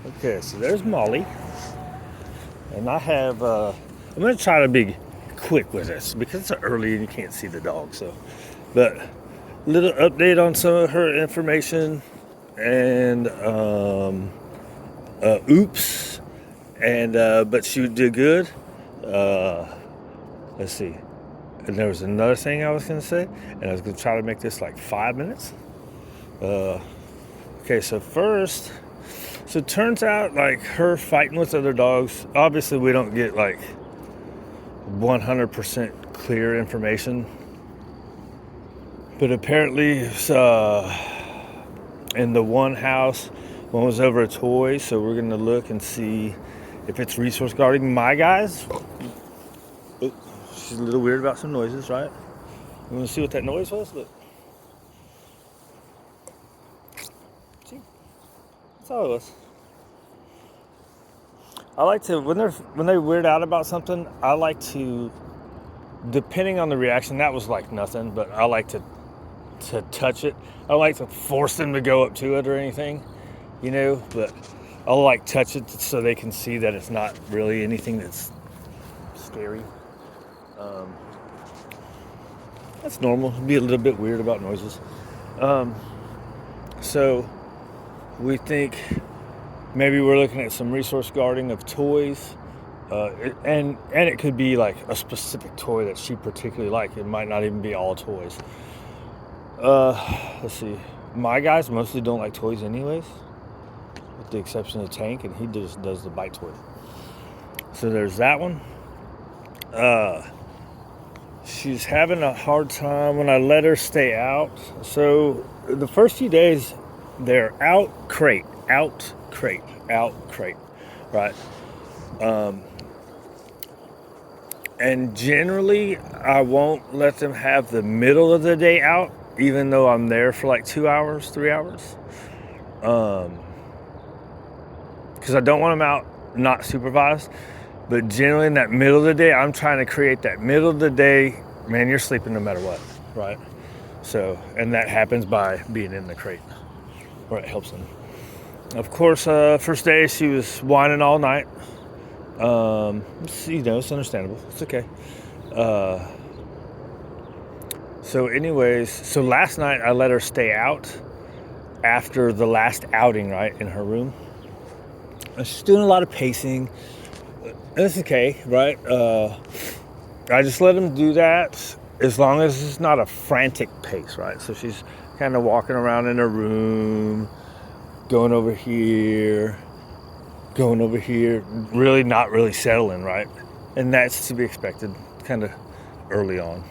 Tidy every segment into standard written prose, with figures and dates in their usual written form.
Okay, so there's Molly. And I have, I'm going to try to be quick with this because it's early and you can't see the dog. So, but little update on some of her information and oops. And, but she did good. Uh, let's see. And there was another thing I was going to say, and I was going to try to make this like 5 minutes. Okay, so first, so it turns out like her fighting with other dogs. Obviously, we don't get like 100% clear information, but apparently, in the one house, one was over a toy. So we're gonna look and see if it's resource guarding my guys. Oh, she's a little weird about some noises, right? You want to see what that noise was? Look, see, that's all it was. I like to when they weird out about something. I like to, depending on the reaction, that was like nothing, but I like to touch it. I don't like to force them to go up to it or anything, but I'll like touch it so they can see that it's not really anything that's scary. Um, that's normal. Be a little bit weird about noises. So we think maybe we're looking at some resource guarding of toys. And it could be like a specific toy that she particularly likes. It might not even be all toys. Let's see. My guys mostly don't like toys anyways, with the exception of Tank, and he just does the bite toys. So there's that one. She's having a hard time when I let her stay out. So the first few days, they're out crate, right? And generally, I won't let them have the middle of the day out, even though I'm there for like 2 hours, 3 hours. Because I don't want them out not supervised. But generally in that middle of the day, I'm trying to create that middle of the day, man, you're sleeping no matter what, right? So, and that happens by being in the crate, where it helps them. Of course, first day she was whining all night. It's understandable. It's okay. So last night I let her stay out after the last outing, right, in her room. And she's doing a lot of pacing. That's okay, right? I just let him do that as long as it's not a frantic pace, right? So she's kind of walking around in her room, going over here, really not really settling, right? And that's to be expected kind of early on.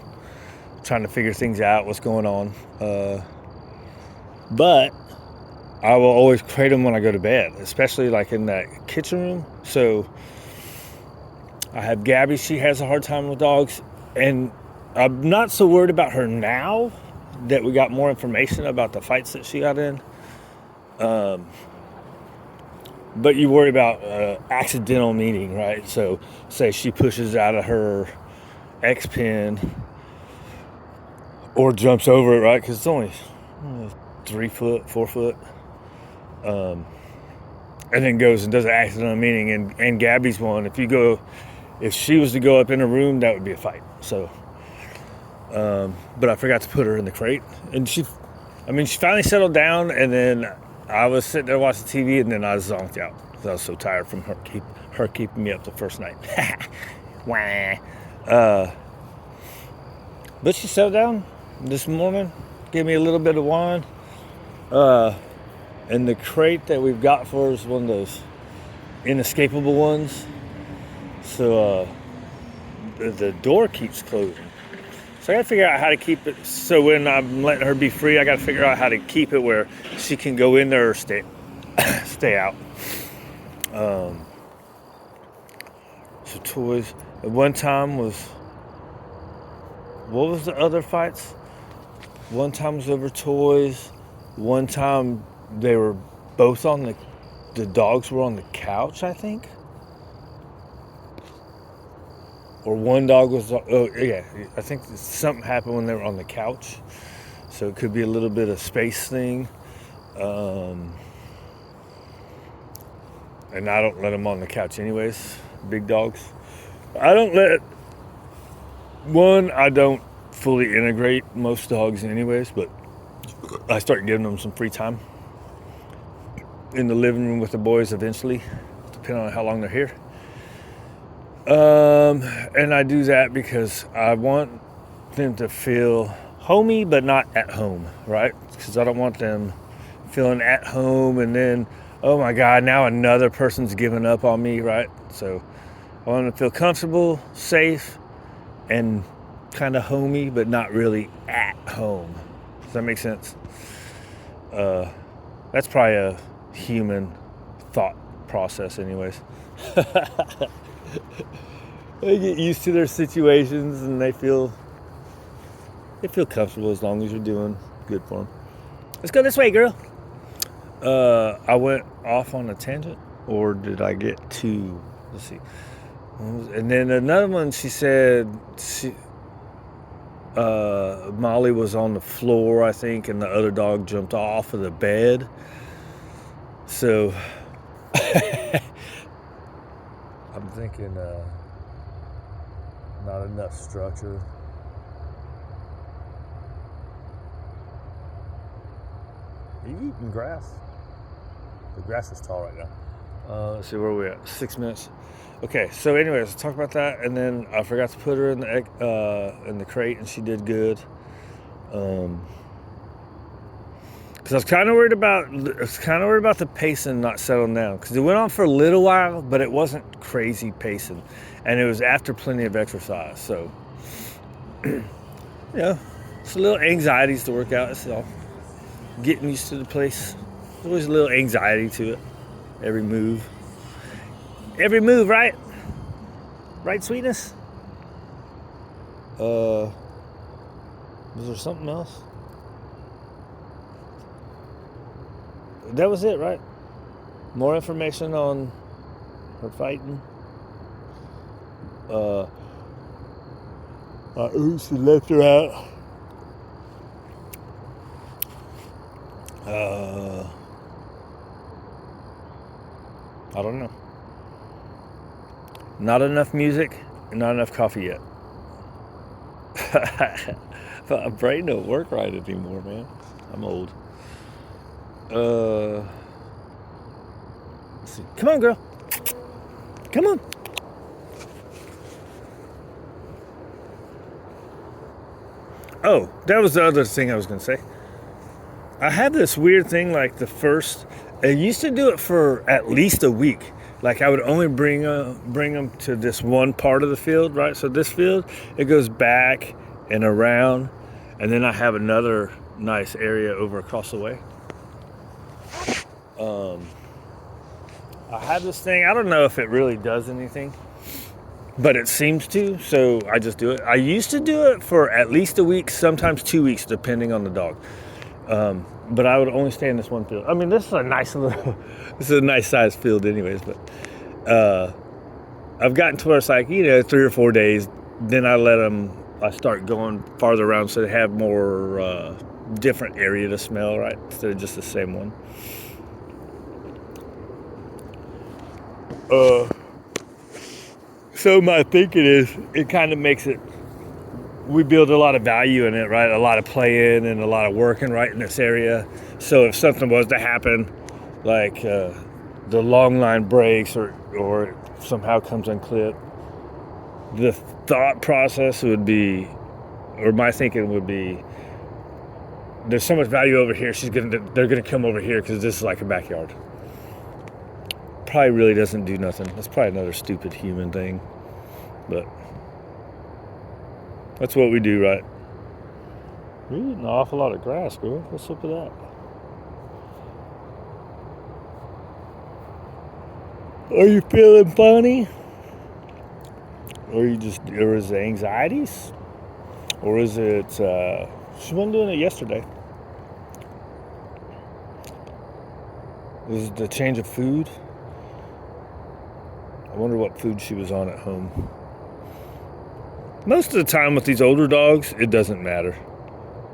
Trying to figure things out, what's going on. But I will always crate them when I go to bed, especially like in that kitchen room. So I have Gabby, she has a hard time with dogs, and I'm not so worried about her now that we got more information about the fights that she got in. But you worry about accidental meeting, right? So say she pushes out of her X pin or jumps over it, right? Because it's only 3 foot, 4 foot. And then goes and does an accidental meeting. And Gabby's one, if she was to go up in a room, that would be a fight. So, but I forgot to put her in the crate. And she finally settled down, and then I was sitting there watching TV, and then I zonked out because I was so tired from her keeping me up the first night. Wah. But she settled down this morning, gave me a little bit of wine. And the crate that we've got for her is one of those inescapable ones. So the door keeps closing. So I got to figure out how to keep it. So when I'm letting her be free, I got to figure out how to keep it where she can go in there or stay out. So toys. At one time what was the other fights? One time was over toys. One time they were both on the dogs were on the couch, I think. Or one dog was, I think something happened when they were on the couch. So it could be a little bit of space thing. and I don't let them on the couch anyways. Big dogs. I don't fully integrate most dogs anyways, but I start giving them some free time in the living room with the boys eventually, depending on how long they're here. And I do that because I want them to feel homey, but not at home, right? Because I don't want them feeling at home and then, oh my God, now another person's giving up on me, right? So I want them to feel comfortable, safe, and kind of homey, but not really at home. Does that make sense? That's probably a human thought process anyways. They get used to their situations and they feel comfortable as long as you're doing good for them. Let's go this way, girl. I went off on a tangent, or did I get to, let's see. And then another one, she said, Molly was on the floor, I think, and the other dog jumped off of the bed. So, I'm thinking, not enough structure. Are you eating grass? The grass is tall right now. Let's see, where are we at? 6 minutes. Okay, so anyways, let's talk about that, and then I forgot to put her in the crate, and she did good. Because I was kind of worried about the pacing not settling down, because it went on for a little while, but it wasn't crazy pacing, and it was after plenty of exercise. So, it's a little anxieties to work out. That's all. Getting used to the place. There's always a little anxiety to it. Every move, right? Right, sweetness? Was there something else? That was it, right? More information on her fighting. She left her out. I don't know. Not enough music, not enough coffee yet. My brain don't work right anymore, man. I'm old. Let's see. Come on, girl. Come on. Oh, that was the other thing I was going to say. I had this weird thing, like I used to do it for at least a week. Like I would only bring them to this one part of the field, right? So this field, it goes back and around, and then I have another nice area over across the way. I have this thing, I don't know if it really does anything, but it seems to, so I just do it. I used to do it for at least a week, sometimes 2 weeks, depending on the dog. But I would only stay in this one field. I mean, this is a nice sized field anyways, but I've gotten to where it's like, 3 or 4 days, then I start going farther around so they have more different area to smell, right? Instead of just the same one. So my thinking is, it kind of makes it, we build a lot of value in it, right? A lot of playing and a lot of working right in this area. So if something was to happen, like the long line breaks or it somehow comes unclipped, the thought process would be, or my thinking would be, there's so much value over here, they're gonna come over here because this is like a backyard. Probably really doesn't do nothing. That's probably another stupid human thing, but that's what we do, right? We're eating an awful lot of grass, girl. What's up with that? Are you feeling funny? Or is it anxieties? Or is it, she wasn't doing it yesterday. Is it the change of food? I wonder what food she was on at home. Most of the time with these older dogs, it doesn't matter.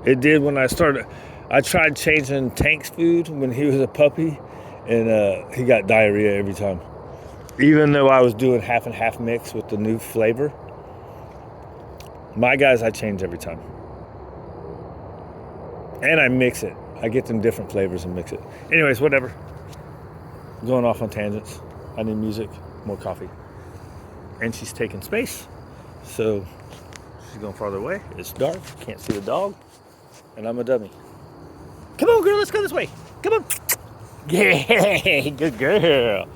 It did when I started. I tried changing Tank's food when he was a puppy, and he got diarrhea every time. even though I was doing half and half mix with the new flavor, my guys I change every time. And I mix it. I get them different flavors and mix it. Anyways, whatever. Going off on tangents. I need music, more coffee. And she's taking space. So she's going farther away. It's dark. Can't see the dog. And I'm a dummy. Come on, girl. Let's go this way. Come on. Yeah, good girl.